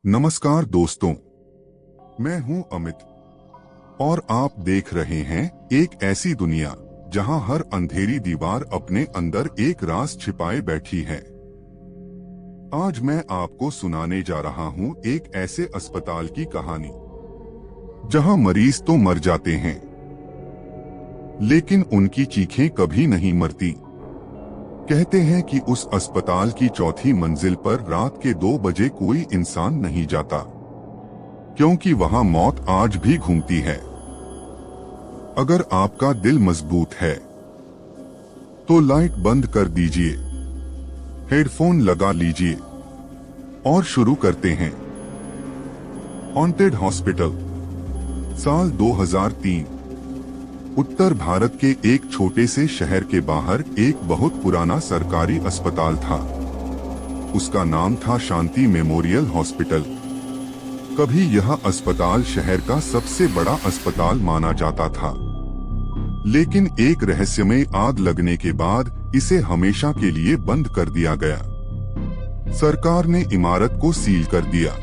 नमस्कार दोस्तों, मैं हूं अमित और आप देख रहे हैं एक ऐसी दुनिया जहां हर अंधेरी दीवार अपने अंदर एक राज छिपाए बैठी है। आज मैं आपको सुनाने जा रहा हूं एक ऐसे अस्पताल की कहानी जहां मरीज तो मर जाते हैं, लेकिन उनकी चीखें कभी नहीं मरती। कहते हैं कि उस अस्पताल की चौथी मंजिल पर रात के 2 बजे कोई इंसान नहीं जाता, क्योंकि वहां मौत आज भी घूमती है। अगर आपका दिल मजबूत है तो लाइट बंद कर दीजिए, हेडफोन लगा लीजिए और शुरू करते हैं। हॉन्टेड हॉस्पिटल, साल 2003। उत्तर भारत के एक छोटे से शहर के बाहर एक बहुत पुराना सरकारी अस्पताल था। उसका नाम था शांति मेमोरियल हॉस्पिटल। कभी यह अस्पताल शहर का सबसे बड़ा अस्पताल माना जाता था, लेकिन एक रहस्यमय आग लगने के बाद इसे हमेशा के लिए बंद कर दिया गया। सरकार ने इमारत को सील कर दिया।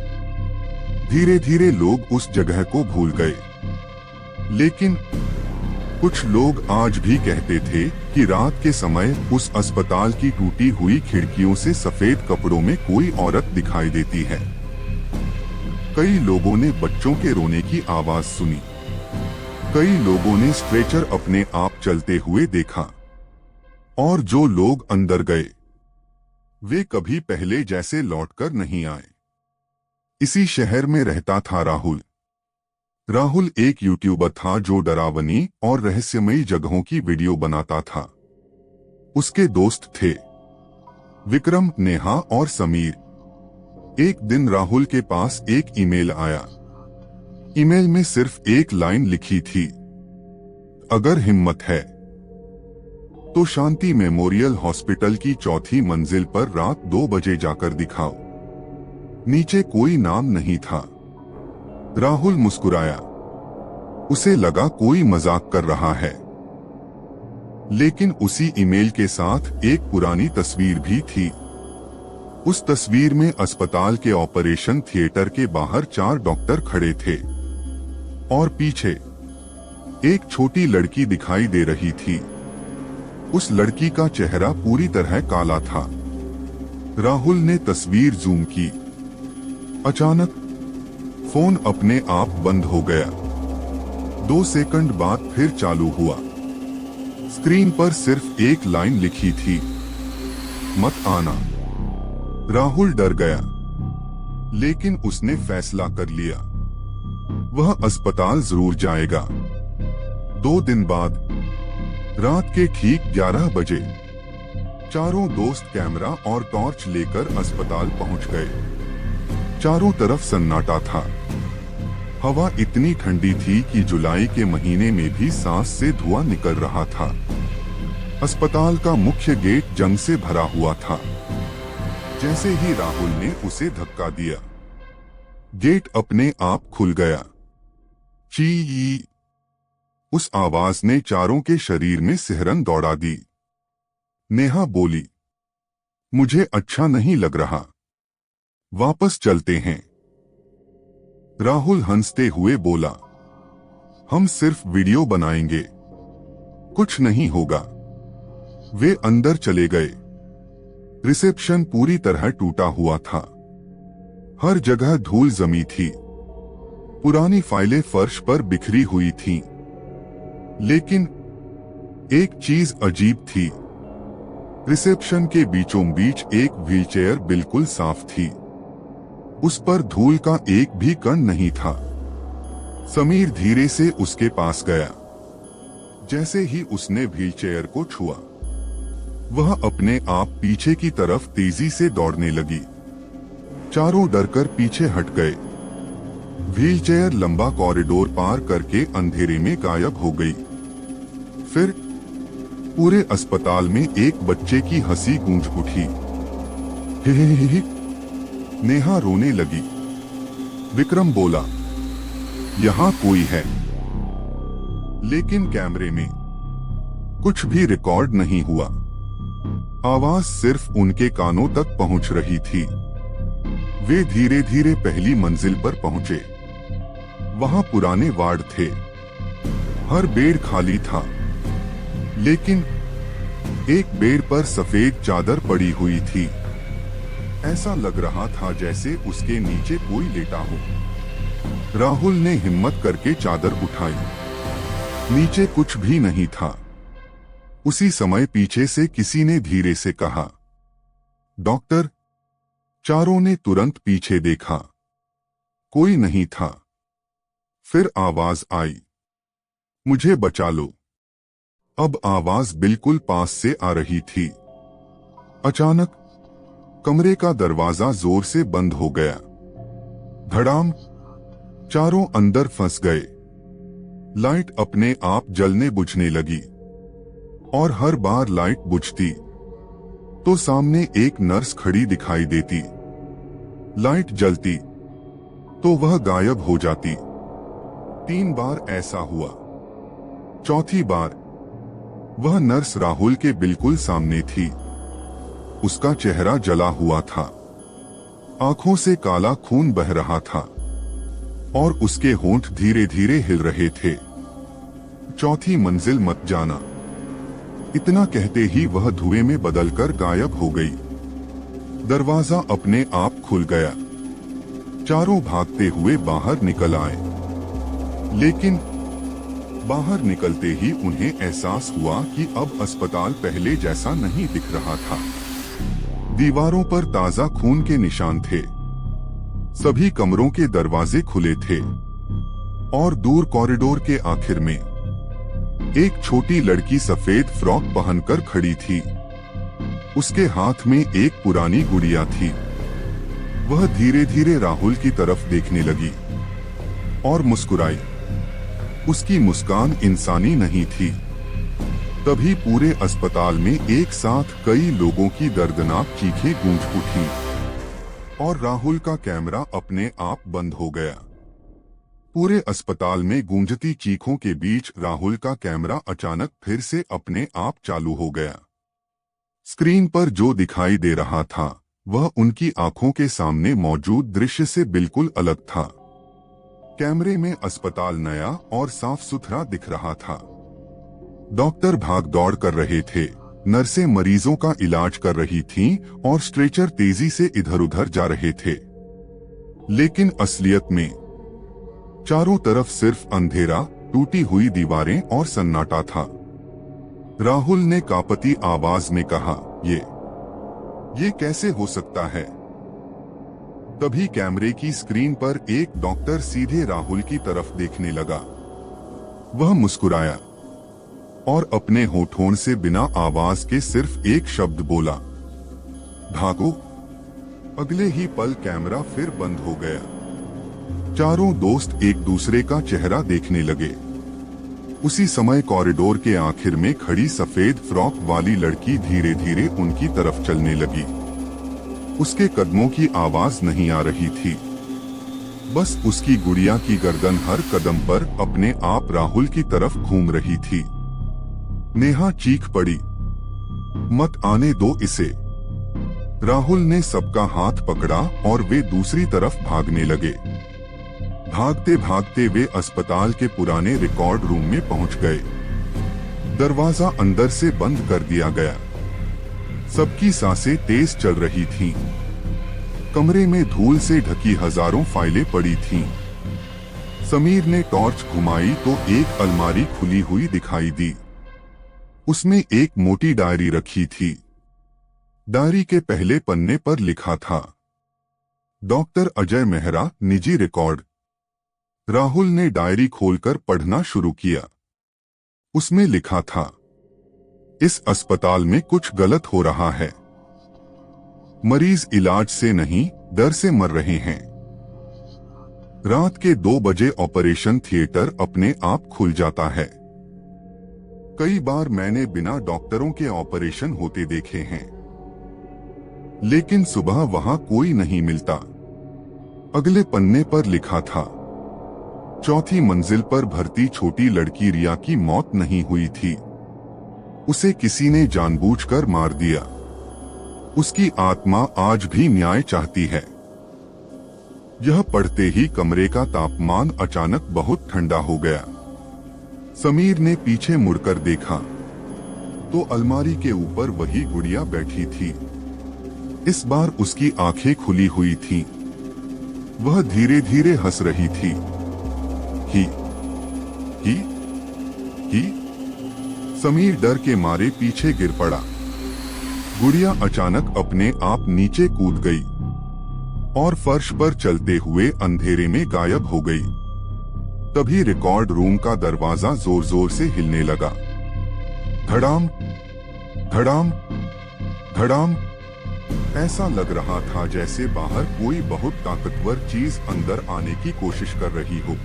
धीरे धीरे लोग उस जगह को भूल गए, लेकिन कुछ लोग आज भी कहते थे कि रात के समय उस अस्पताल की टूटी हुई खिड़कियों से सफेद कपड़ों में कोई औरत दिखाई देती है। कई लोगों ने बच्चों के रोने की आवाज सुनी। कई लोगों ने स्ट्रेचर अपने आप चलते हुए देखा, और जो लोग अंदर गए वे कभी पहले जैसे लौटकर नहीं आए। इसी शहर में रहता था राहुल। राहुल एक यूट्यूबर था जो डरावनी और रहस्यमयी जगहों की वीडियो बनाता था। उसके दोस्त थे विक्रम, नेहा और समीर। एक दिन राहुल के पास एक ईमेल आया। ईमेल में सिर्फ एक लाइन लिखी थी, अगर हिम्मत है तो शांति मेमोरियल हॉस्पिटल की चौथी मंजिल पर रात 2 बजे जाकर दिखाओ। नीचे कोई नाम नहीं था। राहुल मुस्कुराया। उसे लगा कोई मजाक कर रहा है, लेकिन उसी ईमेल के साथ एक पुरानी तस्वीर भी थी। उस तस्वीर में अस्पताल के ऑपरेशन थिएटर के बाहर 4 डॉक्टर खड़े थे और पीछे एक छोटी लड़की दिखाई दे रही थी। उस लड़की का चेहरा पूरी तरह काला था। राहुल ने तस्वीर जूम की। अचानक फोन अपने आप बंद हो गया। 2 सेकंड बाद फिर चालू हुआ। स्क्रीन पर सिर्फ एक लाइन लिखी थी, मत आना। राहुल डर गया, लेकिन उसने फैसला कर लिया, वह अस्पताल जरूर जाएगा। 2 दिन बाद रात के ठीक 11 बजे चारों दोस्त कैमरा और टॉर्च लेकर अस्पताल पहुंच गए। चारों तरफ सन्नाटा था। हवा इतनी ठंडी थी कि जुलाई के महीने में भी सांस से धुआं निकल रहा था। अस्पताल का मुख्य गेट जंग से भरा हुआ था। जैसे ही राहुल ने उसे धक्का दिया, गेट अपने आप खुल गया। ची, उस आवाज ने चारों के शरीर में सिहरन दौड़ा दी। नेहा बोली, मुझे अच्छा नहीं लग रहा, वापस चलते हैं। राहुल हंसते हुए बोला, हम सिर्फ वीडियो बनाएंगे, कुछ नहीं होगा। वे अंदर चले गए। रिसेप्शन पूरी तरह टूटा हुआ था। हर जगह धूल जमी थी। पुरानी फाइलें फर्श पर बिखरी हुई थीं। लेकिन एक चीज अजीब थी। रिसेप्शन के बीचों बीच एक व्हीलचेयर बिल्कुल साफ थी। उस पर धूल का एक भी कण नहीं था। समीर धीरे से उसके पास गया। जैसे ही उसने व्हीलचेयर को छुआ, वह अपने आप पीछे की तरफ तेजी से दौड़ने लगी। चारों डरकर पीछे हट गए। व्हीलचेयर लंबा कॉरिडोर पार करके अंधेरे में गायब हो गई। फिर पूरे अस्पताल में एक बच्चे की हंसी गूंज उठी। हे। नेहा रोने लगी। विक्रम बोला, यहां कोई है। लेकिन कैमरे में कुछ भी रिकॉर्ड नहीं हुआ। आवाज सिर्फ उनके कानों तक पहुंच रही थी। वे धीरे धीरे पहली मंजिल पर पहुंचे। वहां पुराने वार्ड थे। हर बेड खाली था, लेकिन एक बेड पर सफेद चादर पड़ी हुई थी। ऐसा लग रहा था जैसे उसके नीचे कोई लेटा हो। राहुल ने हिम्मत करके चादर उठाई। नीचे कुछ भी नहीं था। उसी समय पीछे से किसी ने धीरे से कहा, डॉक्टर। चारों ने तुरंत पीछे देखा। कोई नहीं था। फिर आवाज आई, मुझे बचा लो। अब आवाज बिल्कुल पास से आ रही थी। अचानक कमरे का दरवाजा जोर से बंद हो गया। धड़ाम। चारों अंदर फंस गए। लाइट अपने आप जलने बुझने लगी, और हर बार लाइट बुझती तो सामने एक नर्स खड़ी दिखाई देती। लाइट जलती तो वह गायब हो जाती। 3 बार ऐसा हुआ। चौथी बार वह नर्स राहुल के बिल्कुल सामने थी। उसका चेहरा जला हुआ था। आंखों से काला खून बह रहा था, और उसके होंठ धीरे धीरे हिल रहे थे। चौथी मंजिल मत जाना। इतना कहते ही वह धुएं में बदलकर गायब हो गई। दरवाजा अपने आप खुल गया। चारों भागते हुए बाहर निकल आए, लेकिन बाहर निकलते ही उन्हें एहसास हुआ कि अब अस्पताल पहले जैसा नहीं दिख रहा था। दीवारों पर ताजा खून के निशान थे। सभी कमरों के दरवाजे खुले थे, और दूर कॉरिडोर के आखिर में एक छोटी लड़की सफेद फ्रॉक पहनकर खड़ी थी। उसके हाथ में एक पुरानी गुड़िया थी। वह धीरे धीरे राहुल की तरफ देखने लगी और मुस्कुराई। उसकी मुस्कान इंसानी नहीं थी। तभी पूरे अस्पताल में एक साथ कई लोगों की दर्दनाक चीखें गूंज उठी, और राहुल का कैमरा अपने आप बंद हो गया। पूरे अस्पताल में गूंजती चीखों के बीच राहुल का कैमरा अचानक फिर से अपने आप चालू हो गया। स्क्रीन पर जो दिखाई दे रहा था वह उनकी आंखों के सामने मौजूद दृश्य से बिल्कुल अलग था। कैमरे में अस्पताल नया और साफ सुथरा दिख रहा था। डॉक्टर भाग दौड़ कर रहे थे, नर्सें मरीजों का इलाज कर रही थीं, और स्ट्रेचर तेजी से इधर उधर जा रहे थे। लेकिन असलियत में चारों तरफ सिर्फ अंधेरा, टूटी हुई दीवारें और सन्नाटा था। राहुल ने कांपती आवाज में कहा, ये कैसे हो सकता है? तभी कैमरे की स्क्रीन पर एक डॉक्टर सीधे राहुल की तरफ देखने लगा। वह मुस्कुराया और अपने होठों से बिना आवाज के सिर्फ एक शब्द बोला, भागो। अगले ही पल कैमरा फिर बंद हो गया। चारों दोस्त एक दूसरे का चेहरा देखने लगे। उसी समय कॉरिडोर के आखिर में खड़ी सफेद फ्रॉक वाली लड़की धीरे धीरे उनकी तरफ चलने लगी। उसके कदमों की आवाज नहीं आ रही थी, बस उसकी गुड़िया की गर्दन हर कदम पर अपने आप राहुल की तरफ घूम रही थी। नेहा चीख पड़ी, मत आने दो इसे। राहुल ने सबका हाथ पकड़ा और वे दूसरी तरफ भागने लगे। भागते भागते वे अस्पताल के पुराने रिकॉर्ड रूम में पहुंच गए। दरवाजा अंदर से बंद कर दिया गया। सबकी सांसें तेज चल रही थीं। कमरे में धूल से ढकी हजारों फाइलें पड़ी थीं। समीर ने टॉर्च घुमाई तो एक अलमारी खुली हुई दिखाई दी। उसमें एक मोटी डायरी रखी थी। डायरी के पहले पन्ने पर लिखा था, डॉक्टर अजय मेहरा, निजी रिकॉर्ड। राहुल ने डायरी खोलकर पढ़ना शुरू किया। उसमें लिखा था, इस अस्पताल में कुछ गलत हो रहा है। मरीज इलाज से नहीं, डर से मर रहे हैं। रात के 2 बजे ऑपरेशन थिएटर अपने आप खुल जाता है। कई बार मैंने बिना डॉक्टरों के ऑपरेशन होते देखे हैं, लेकिन सुबह वहां कोई नहीं मिलता। अगले पन्ने पर लिखा था, चौथी मंजिल पर भर्ती छोटी लड़की रिया की मौत नहीं हुई थी। उसे किसी ने जानबूझकर मार दिया। उसकी आत्मा आज भी न्याय चाहती है। यह पढ़ते ही कमरे का तापमान अचानक बहुत ठंडा हो गया। समीर ने पीछे मुड़कर देखा तो अलमारी के ऊपर वही गुड़िया बैठी थी। इस बार उसकी आंखें खुली हुई थीं। वह धीरे धीरे हंस रही थी। ही, ही, ही। समीर डर के मारे पीछे गिर पड़ा। गुड़िया अचानक अपने आप नीचे कूद गई और फर्श पर चलते हुए अंधेरे में गायब हो गई। तभी रिकॉर्ड रूम का दरवाजा जोर जोर से हिलने लगा। धड़ाम, धड़ाम, धड़ाम। ऐसा लग रहा था जैसे बाहर कोई बहुत ताकतवर चीज अंदर आने की कोशिश कर रही हो।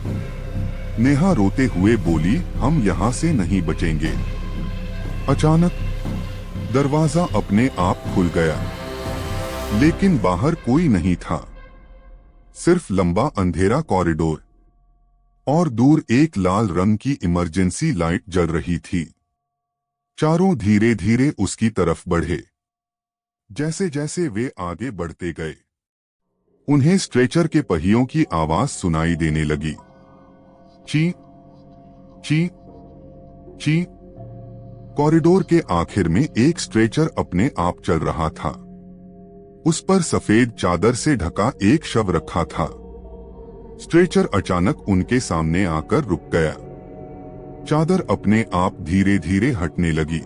नेहा रोते हुए बोली, हम यहाँ से नहीं बचेंगे। अचानक दरवाजा अपने आप खुल गया, लेकिन बाहर कोई नहीं था। सिर्फ लंबा अंधेरा कॉरिडोर और दूर एक लाल रंग की इमरजेंसी लाइट जल रही थी। चारों धीरे धीरे उसकी तरफ बढ़े। जैसे जैसे वे आगे बढ़ते गए, उन्हें स्ट्रेचर के पहियों की आवाज सुनाई देने लगी। ची, ची, ची। कॉरिडोर के आखिर में एक स्ट्रेचर अपने आप चल रहा था। उस पर सफेद चादर से ढका एक शव रखा था। स्ट्रेचर अचानक उनके सामने आकर रुक गया। चादर अपने आप धीरे धीरे हटने लगी।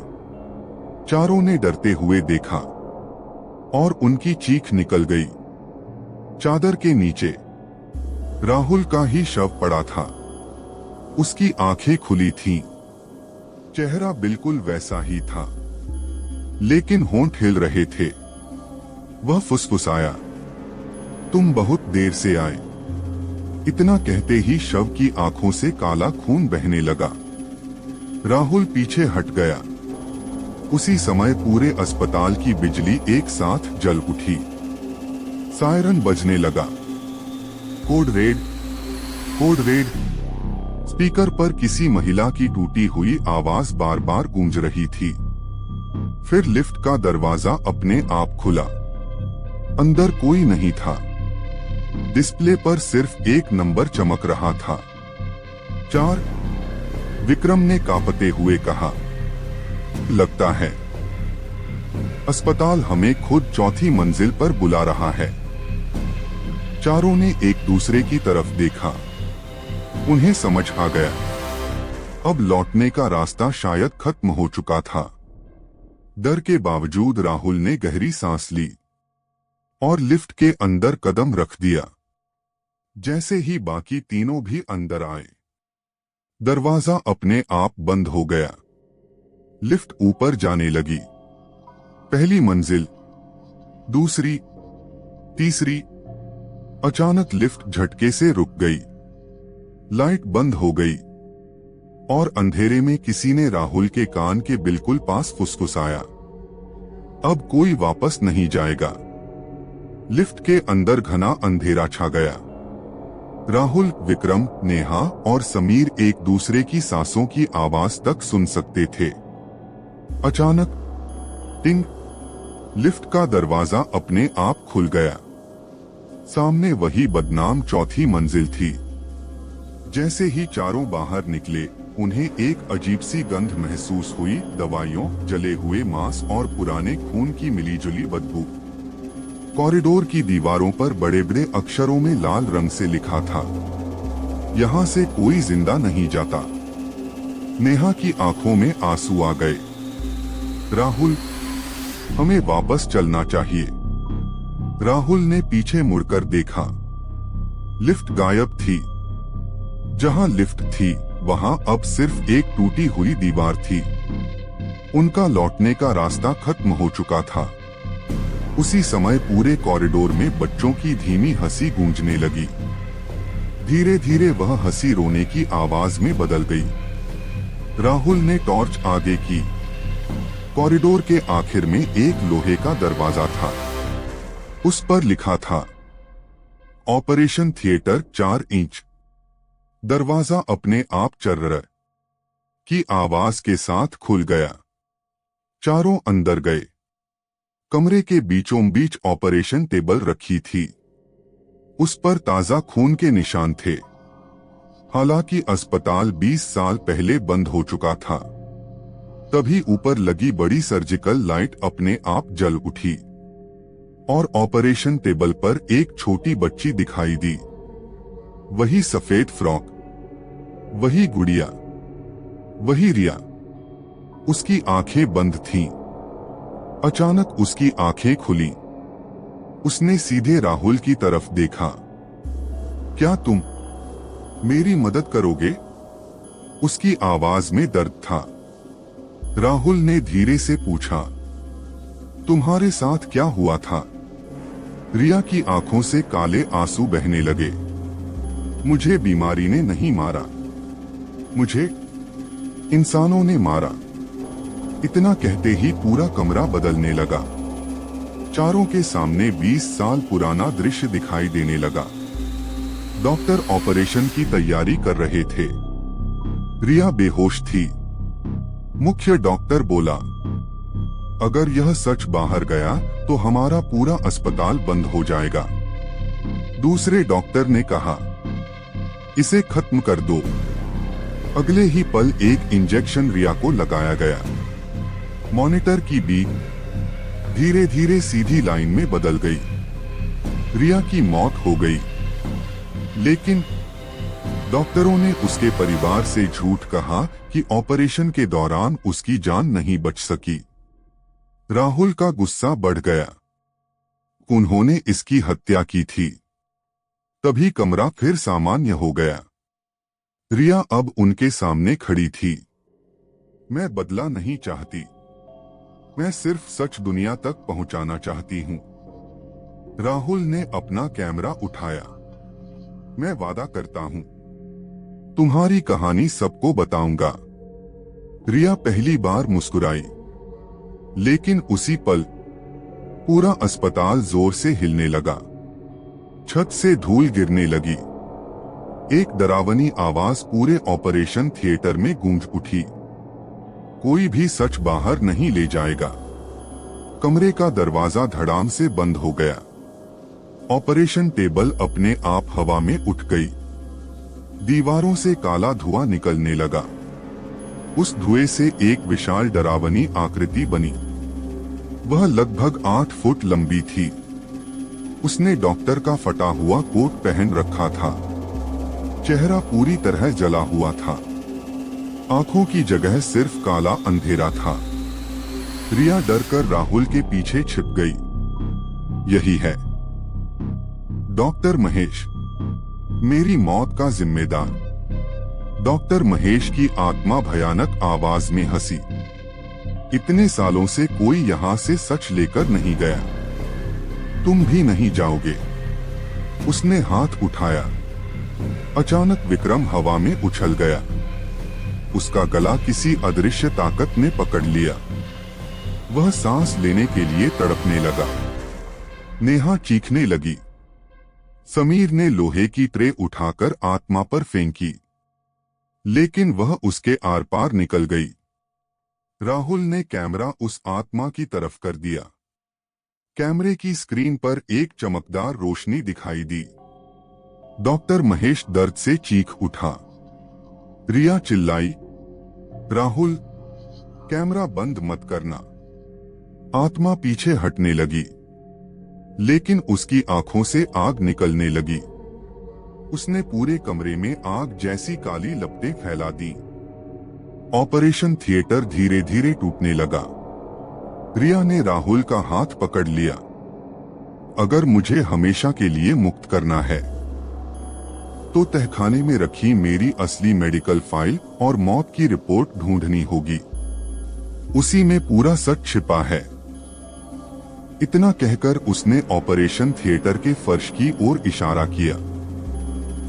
चारों ने डरते हुए देखा और उनकी चीख निकल गई। चादर के नीचे राहुल का ही शव पड़ा था। उसकी आंखें खुली थीं। चेहरा बिल्कुल वैसा ही था, लेकिन होंठ हिल रहे थे। वह फुसफुसाया, तुम बहुत देर से आए। इतना कहते ही शव की आंखों से काला खून बहने लगा। राहुल पीछे हट गया। उसी समय पूरे अस्पताल की बिजली एक साथ जल उठी। सायरन बजने लगा। Code red, code red. Speaker पर किसी महिला की टूटी हुई आवाज बार बार गूंज रही थी। फिर लिफ्ट का दरवाजा अपने आप खुला। अंदर कोई नहीं था। डिस्प्ले पर सिर्फ एक नंबर चमक रहा था, 4। विक्रम ने कांपते हुए कहा, लगता है अस्पताल हमें खुद चौथी मंजिल पर बुला रहा है। चारों ने एक दूसरे की तरफ देखा। उन्हें समझ आ गया, अब लौटने का रास्ता शायद खत्म हो चुका था। डर के बावजूद राहुल ने गहरी सांस ली और लिफ्ट के अंदर कदम रख दिया। जैसे ही बाकी तीनों भी अंदर आए, दरवाजा अपने आप बंद हो गया। लिफ्ट ऊपर जाने लगी। पहली मंजिल, दूसरी, तीसरी। अचानक लिफ्ट झटके से रुक गई। लाइट बंद हो गई और अंधेरे में किसी ने राहुल के कान के बिल्कुल पास फुसफुसाया, अब कोई वापस नहीं जाएगा। लिफ्ट के अंदर घना अंधेरा छा गया। राहुल, विक्रम, नेहा और समीर एक दूसरे की सांसों की आवाज तक सुन सकते थे। अचानक टिंग, लिफ्ट का दरवाजा अपने आप खुल गया। सामने वही बदनाम चौथी मंजिल थी। जैसे ही चारों बाहर निकले, उन्हें एक अजीब सी गंध महसूस हुई, दवाइयों, जले हुए मांस और पुराने खून की मिलीजुली बदबू। कॉरिडोर की दीवारों पर बड़े बड़े अक्षरों में लाल रंग से लिखा था, यहाँ से कोई जिंदा नहीं जाता। नेहा की आंखों में आंसू आ गए। राहुल, हमें वापस चलना चाहिए। राहुल ने पीछे मुड़कर देखा। लिफ्ट गायब थी। जहां लिफ्ट थी, वहां अब सिर्फ एक टूटी हुई दीवार थी। उनका लौटने का रास्ता खत्म हो चुका था। उसी समय पूरे कॉरिडोर में बच्चों की धीमी हंसी गूंजने लगी। धीरे धीरे वह हंसी रोने की आवाज में बदल गई। राहुल ने टॉर्च आगे की। कॉरिडोर के आखिर में एक लोहे का दरवाजा था। उस पर लिखा था, ऑपरेशन थिएटर 4 इंच। दरवाजा अपने आप चर्र की आवाज के साथ खुल गया। चारों अंदर गए। कमरे के बीचों बीच ऑपरेशन टेबल रखी थी। उस पर ताजा खून के निशान थे। हालांकि अस्पताल 20 साल पहले बंद हो चुका था। तभी ऊपर लगी बड़ी सर्जिकल लाइट अपने आप जल उठी और ऑपरेशन टेबल पर एक छोटी बच्ची दिखाई दी। वही सफेद फ्रॉक, वही गुड़िया, वही रिया। उसकी आंखें बंद थीं। अचानक उसकी आंखें खुली। उसने सीधे राहुल की तरफ देखा। क्या तुम मेरी मदद करोगे? उसकी आवाज में दर्द था। राहुल ने धीरे से पूछा, तुम्हारे साथ क्या हुआ था? रिया की आंखों से काले आंसू बहने लगे। मुझे बीमारी ने नहीं मारा, मुझे इंसानों ने मारा। इतना कहते ही पूरा कमरा बदलने लगा। चारों के सामने 20 साल पुराना दृश्य दिखाई देने लगा। डॉक्टर ऑपरेशन की तैयारी कर रहे थे। रिया बेहोश थी। मुख्य डॉक्टर बोला, अगर यह सच बाहर गया तो हमारा पूरा अस्पताल बंद हो जाएगा। दूसरे डॉक्टर ने कहा, इसे खत्म कर दो। अगले ही पल एक इंजेक्शन रिया को लगाया गया। मॉनिटर की बीप धीरे धीरे सीधी लाइन में बदल गई। रिया की मौत हो गई। लेकिन डॉक्टरों ने उसके परिवार से झूठ कहा कि ऑपरेशन के दौरान उसकी जान नहीं बच सकी। राहुल का गुस्सा बढ़ गया। उन्होंने इसकी हत्या की थी। तभी कमरा फिर सामान्य हो गया। रिया अब उनके सामने खड़ी थी। मैं बदला नहीं चाहती, मैं सिर्फ सच दुनिया तक पहुंचाना चाहती हूं। राहुल ने अपना कैमरा उठाया। मैं वादा करता हूं, तुम्हारी कहानी सबको बताऊंगा। रिया पहली बार मुस्कुराई। लेकिन उसी पल पूरा अस्पताल जोर से हिलने लगा। छत से धूल गिरने लगी। एक डरावनी आवाज पूरे ऑपरेशन थिएटर में गूंज उठी, कोई भी सच बाहर नहीं ले जाएगा। कमरे का दरवाजा धड़ाम से बंद हो गया। ऑपरेशन टेबल अपने आप हवा में उठ गई। दीवारों से काला धुआं निकलने लगा। उस धुएं से एक विशाल डरावनी आकृति बनी। वह लगभग 8 फुट लंबी थी। उसने डॉक्टर का फटा हुआ कोट पहन रखा था। चेहरा पूरी तरह जला हुआ था। आंखों की जगह सिर्फ काला अंधेरा था। रिया डरकर राहुल के पीछे छिप गई। यही है डॉक्टर महेश, मेरी मौत का जिम्मेदार। डॉक्टर महेश की आत्मा भयानक आवाज में हंसी। इतने सालों से कोई यहां से सच लेकर नहीं गया, तुम भी नहीं जाओगे। उसने हाथ उठाया। अचानक विक्रम हवा में उछल गया। उसका गला किसी अदृश्य ताकत ने पकड़ लिया। वह सांस लेने के लिए तड़पने लगा। नेहा चीखने लगी। समीर ने लोहे की ट्रे उठाकर आत्मा पर फेंकी, लेकिन वह उसके आर पार निकल गई। राहुल ने कैमरा उस आत्मा की तरफ कर दिया। कैमरे की स्क्रीन पर एक चमकदार रोशनी दिखाई दी। डॉक्टर महेश दर्द से चीख उठा। रिया चिल्लाई, राहुल, कैमरा बंद मत करना। आत्मा पीछे हटने लगी, लेकिन उसकी आंखों से आग निकलने लगी। उसने पूरे कमरे में आग जैसी काली लपटें फैला दी। ऑपरेशन थिएटर धीरे धीरे टूटने लगा। रिया ने राहुल का हाथ पकड़ लिया। अगर मुझे हमेशा के लिए मुक्त करना है, तो तहखाने में रखी मेरी असली मेडिकल फाइल और मौत की रिपोर्ट ढूंढनी होगी। उसी में पूरा सच छिपा है। इतना कहकर उसने ऑपरेशन थिएटर के फर्श की ओर इशारा किया।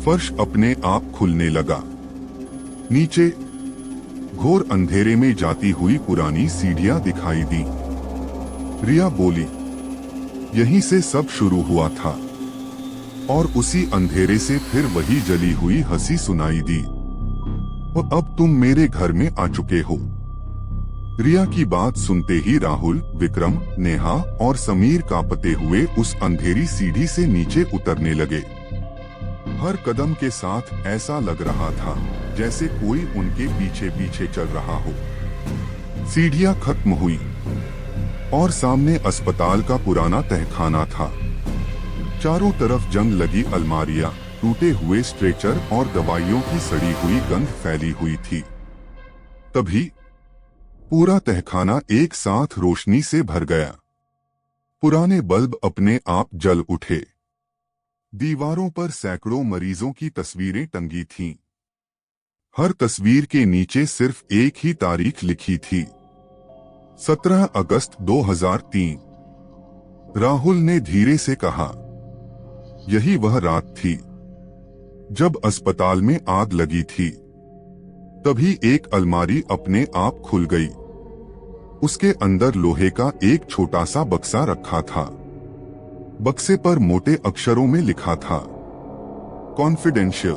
फर्श अपने आप खुलने लगा। नीचे घोर अंधेरे में जाती हुई पुरानी सीढ़ियां दिखाई दी। रिया बोली, यहीं से सब शुरू हुआ था। और उसी अंधेरे से फिर वही जली हुई हंसी सुनाई दी। और अब तुम मेरे घर में आ चुके हो। रिया की बात सुनते ही राहुल, विक्रम, नेहा और समीर कांपते हुए उस अंधेरी सीढ़ी से नीचे उतरने लगे। हर कदम के साथ ऐसा लग रहा था जैसे कोई उनके पीछे पीछे चल रहा हो। सीढ़ियां खत्म हुई और सामने अस्पताल का पुराना तहखाना था। चारों तरफ जंग लगी अलमारियां, टूटे हुए स्ट्रेचर और दवाइयों की सड़ी हुई गंध फैली हुई थी। तभी पूरा तहखाना एक साथ रोशनी से भर गया। पुराने बल्ब अपने आप जल उठे। दीवारों पर सैकड़ों मरीजों की तस्वीरें टंगी थीं। हर तस्वीर के नीचे सिर्फ एक ही तारीख लिखी थी, 17 अगस्त 2003। राहुल ने धीरे से कहा, यही वह रात थी जब अस्पताल में आग लगी थी। तभी एक अलमारी अपने आप खुल गई। उसके अंदर लोहे का एक छोटा सा बक्सा रखा था। बक्से पर मोटे अक्षरों में लिखा था, कॉन्फिडेंशियल।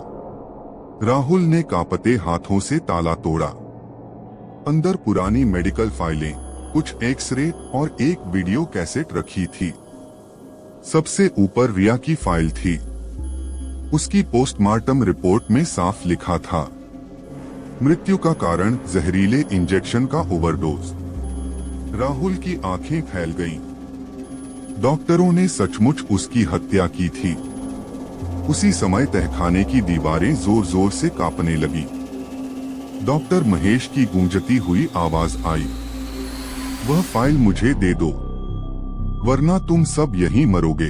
राहुल ने कांपते हाथों से ताला तोड़ा। अंदर पुरानी मेडिकल फाइलें, कुछ एक्सरे और एक वीडियो कैसेट रखी थी। सबसे ऊपर रिया की फाइल थी। उसकी पोस्टमार्टम रिपोर्ट में साफ लिखा था, मृत्यु का कारण जहरीले इंजेक्शन का ओवरडोज। राहुल की आंखें फैल गईं। डॉक्टरों ने सचमुच उसकी हत्या की थी। उसी समय तहखाने की दीवारें जोर जोर से कांपने लगी। डॉक्टर महेश की गूंजती हुई आवाज आई, वह फाइल मुझे दे दो, वरना तुम सब यहीं मरोगे।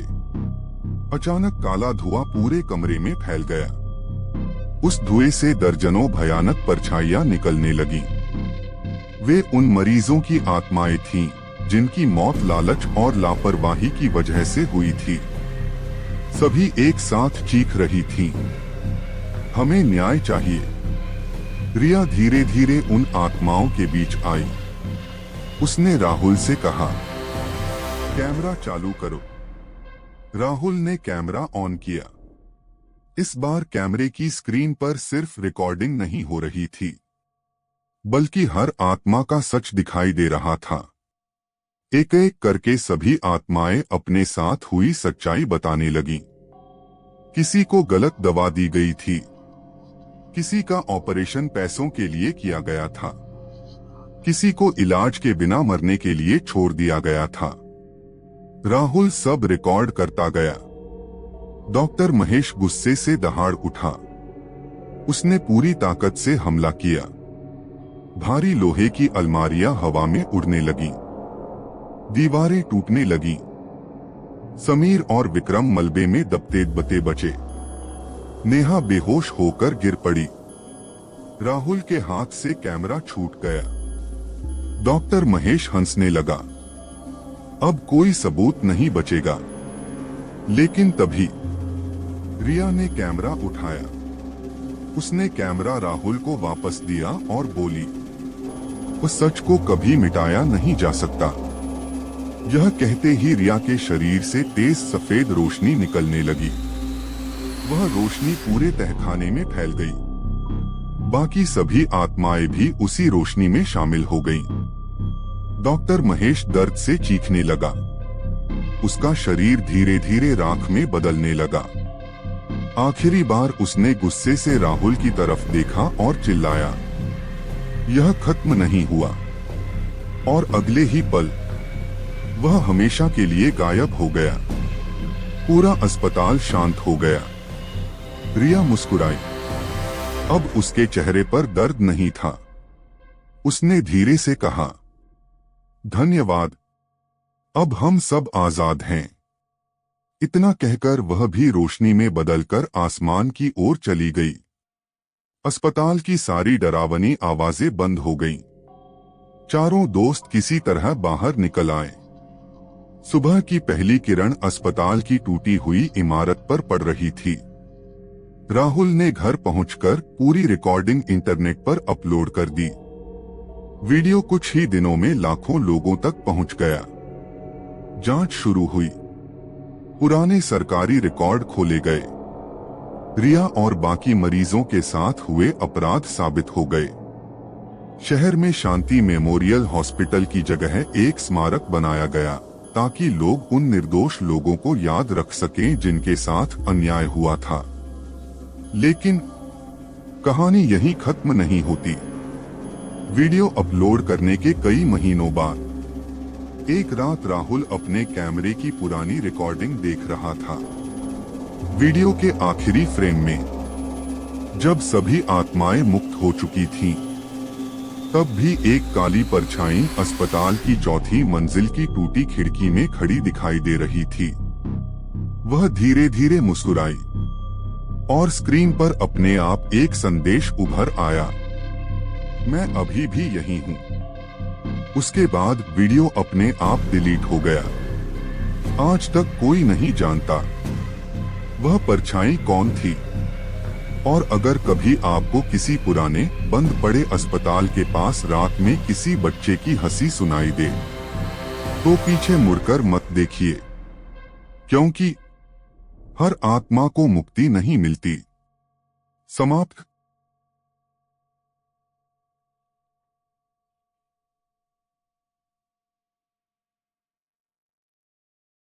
अचानक काला धुआं पूरे कमरे में फैल गया। उस धुएं से दर्जनों भयानक परछाइयां निकलने लगी। वे उन मरीजों की आत्माएं थीं जिनकी मौत लालच और लापरवाही की वजह से हुई थी। सभी एक साथ चीख रही थीं, हमें न्याय चाहिए। रिया धीरे धीरे उन आत्माओं के बीच आई। उसने राहुल से कहा, कैमरा चालू करो। राहुल ने कैमरा ऑन किया। इस बार कैमरे की स्क्रीन पर सिर्फ रिकॉर्डिंग नहीं हो रही थी, बल्कि हर आत्मा का सच दिखाई दे रहा था। एक एक करके सभी आत्माएं अपने साथ हुई सच्चाई बताने लगीं। किसी को गलत दवा दी गई थी, किसी का ऑपरेशन पैसों के लिए किया गया था, किसी को इलाज के बिना मरने के लिए छोड़ दिया गया था। राहुल सब रिकॉर्ड करता गया। डॉक्टर महेश गुस्से से दहाड़ उठा। उसने पूरी ताकत से हमला किया। भारी लोहे की अलमारियां हवा में उड़ने लगी, दीवारें टूटने लगी। समीर और विक्रम मलबे में दबते दबते बचे। नेहा बेहोश होकर गिर पड़ी। राहुल के हाथ से कैमरा छूट गया। डॉक्टर महेश हंसने लगा, अब कोई सबूत नहीं बचेगा। लेकिन तभी रिया ने कैमरा उठाया। उसने कैमरा राहुल को वापस दिया और बोली, उस सच को कभी मिटाया नहीं जा सकता। यह कहते ही रिया के शरीर से तेज सफेद रोशनी निकलने लगी। वह रोशनी पूरे तहखाने में फैल गई। बाकी सभी आत्माएं भी उसी रोशनी में शामिल हो गईं। डॉक्टर महेश दर्द से चीखने लगा। उसका शरीर धीरे धीरे राख में बदलने लगा। आखिरी बार उसने गुस्से से राहुल की तरफ देखा और चिल्लाया, यह खत्म नहीं हुआ। और अगले ही पल वह हमेशा के लिए गायब हो गया। पूरा अस्पताल शांत हो गया। रिया मुस्कुराई। अब उसके चेहरे पर दर्द नहीं था। उसने धीरे से कहा, धन्यवाद, अब हम सब आजाद हैं। इतना कहकर वह भी रोशनी में बदलकर आसमान की ओर चली गई। अस्पताल की सारी डरावनी आवाजें बंद हो गईं। चारों दोस्त किसी तरह बाहर निकल आए। सुबह की पहली किरण अस्पताल की टूटी हुई इमारत पर पड़ रही थी। राहुल ने घर पहुंचकर पूरी रिकॉर्डिंग इंटरनेट पर अपलोड कर दी। वीडियो कुछ ही दिनों में लाखों लोगों तक पहुंच गया। जांच शुरू हुई। पुराने सरकारी रिकॉर्ड खोले गए। रिया और बाकी मरीजों के साथ हुए अपराध साबित हो गए। शहर में शांति मेमोरियल हॉस्पिटल की जगह एक स्मारक बनाया गया ताकि लोग उन निर्दोष लोगों को याद रख सकें जिनके साथ अन्याय हुआ था। लेकिन कहानी यहीं खत्म नहीं होती। वीडियो अपलोड करने के कई महीनों बाद एक रात राहुल अपने कैमरे की पुरानी रिकॉर्डिंग देख रहा था। वीडियो के आखिरी फ्रेम में जब सभी आत्माएं मुक्त हो चुकी थीं, तब भी एक काली परछाई अस्पताल की चौथी मंजिल की टूटी खिड़की में खड़ी दिखाई दे रही थी। वह धीरे धीरे मुस्कुराई और स्क्रीन पर अपने आप एक संदेश उभर आया, मैं अभी भी यही हूँ। उसके बाद वीडियो अपने आप डिलीट हो गया। आज तक कोई नहीं जानता वह परछाई कौन थी। और अगर कभी आपको किसी पुराने बंद पड़े अस्पताल के पास रात में किसी बच्चे की हंसी सुनाई दे, तो पीछे मुड़कर मत देखिए, क्योंकि हर आत्मा को मुक्ति नहीं मिलती। समाप्त।